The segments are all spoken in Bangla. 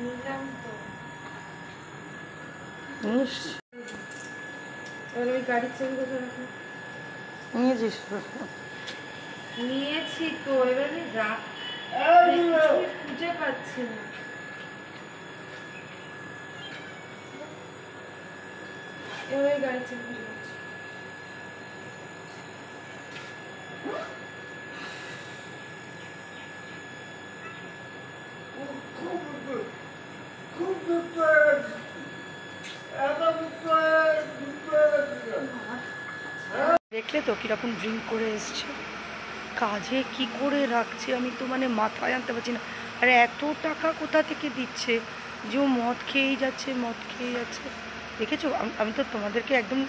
নিলাম তো। এবার ওই গাড়ির চাবি কোথায় রাখো? নিয়েছিস? নিয়েছি তো, এবার রাখ, খুঁজে পাচ্ছি না। এবার ওই গাড়ির চাবি রাখছি। দেখলে তো কিরকম ড্রিঙ্ক করে এসছে, কাজে কি করে রাখছে আমি তো মানে মাথায় আনতে পারছি না। আর এত টাকা কোথা থেকে দিচ্ছে যে ও মদ খেয়েই যাচ্ছে, মদ খেয়েই যাচ্ছে। দেখেছো, আমি তো তোমাদেরকে একদম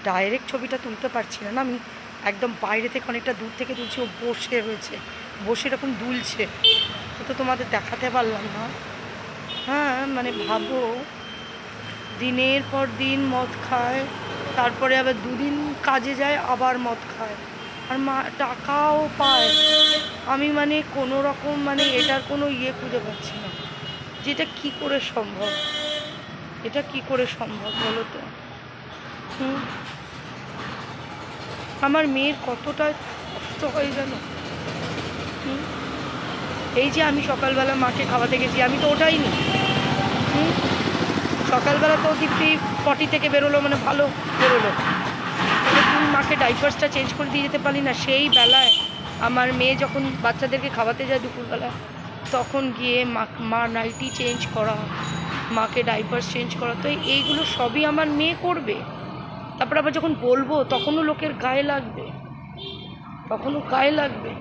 ডাইরেক্ট ছবিটা তুলতে পারছি না, আমি একদম বাইরে থেকে অনেকটা দূর থেকে তুলছি। ও বসে রয়েছে, বসে এরকম দুলছে, তো তোমাদের দেখাতে পারলাম না। হ্যাঁ মানে ভাবো, দিনের পর দিন মদ খায়, তারপরে আবার দুদিন কাজে যায় আবার মদ খায়, আর টাকাও পায়। আমি মানে কোনো রকম মানে এটার কোনো ইয়ে খুঁজে পাচ্ছি না, যেটা কি করে সম্ভব, এটা কি করে সম্ভব বলো তো। আমার মেয়ের কতটা কষ্ট হয় জানো। এই যে আমি সকালবেলা মাকে খাওয়াতে গেছি, আমি তো ওটাই নি। সকালবেলা তো দীপ্তি পটি থেকে বেরোলো, মানে ভালো বেরোলো, তুমি মাকে ডাইপার্সটা চেঞ্জ করে দিয়ে যেতে পারি না? সেই বেলায় আমার মেয়ে যখন বাচ্চাদেরকে খাওয়াতে যায় দুপুরবেলা, তখন গিয়ে মা নাইটি চেঞ্জ করা, মাকে ডাইপার্স চেঞ্জ করা, তো এইগুলো সবই আমার মেয়ে করবে। তারপর আবার যখন বলবো তখনও লোকের গায়ে লাগবে, তখনও গায়ে লাগবে।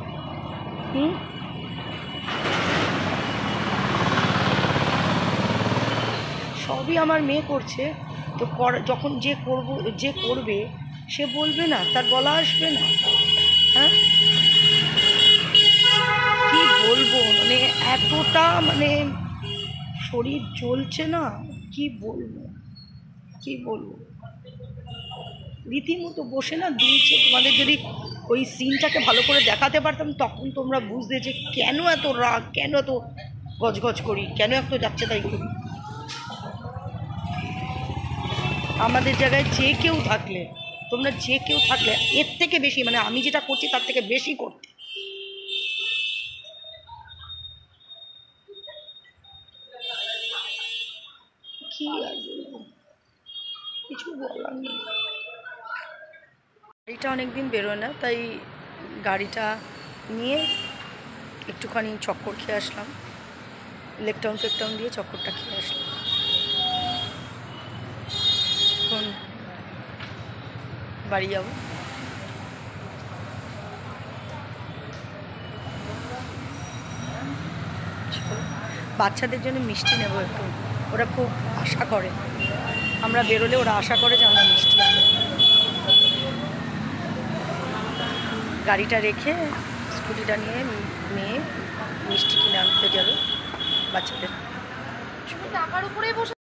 সবই আমার মেয়ে করছে, তো যখন যে করবে সে বলবে না, তার বলা আসবে না। হ্যাঁ কি বলবো, মানে এতটা মানে শরীর জ্বলছে না, কি বলবো কি বলবো, রীতিমতো বসে না দুলছে। তোমাদের যদি ওই সিনটাকে ভালো করে দেখাতে পারতাম, তখন তোমরা বুঝতে যে কেন এত রাগ, কেন এত গজগজ করি, কেন এত যাচ্ছে তাই করি। আমাদের জায়গায় যে কেউ থাকলে, তোমরা যে কেউ থাকলে এর থেকে বেশি, মানে আমি যেটা করছি তার থেকে বেশি করতে। কি আর বলবো, কিছু বলার নেই। গাড়িটা অনেকদিন বেরোয় না, তাই গাড়িটা নিয়ে একটুখানি চক্কর খেয়ে আসলাম, লেকটাউন ফেকটাউন দিয়ে চক্করটা খেয়ে আসলাম। এখন বাড়ি যাবো। বাচ্চাদের জন্য মিষ্টি নেবো একটু, ওরা খুব আশা করে, আমরা বেরোলে ওরা আশা করে যে আমরা মিষ্টি আনবো। গাড়িটা রেখে স্কুটিটা নিয়ে মেয়ে মিষ্টি কিনে আনতে যাবে বাচ্চাদের। টাকার উপরেই বসে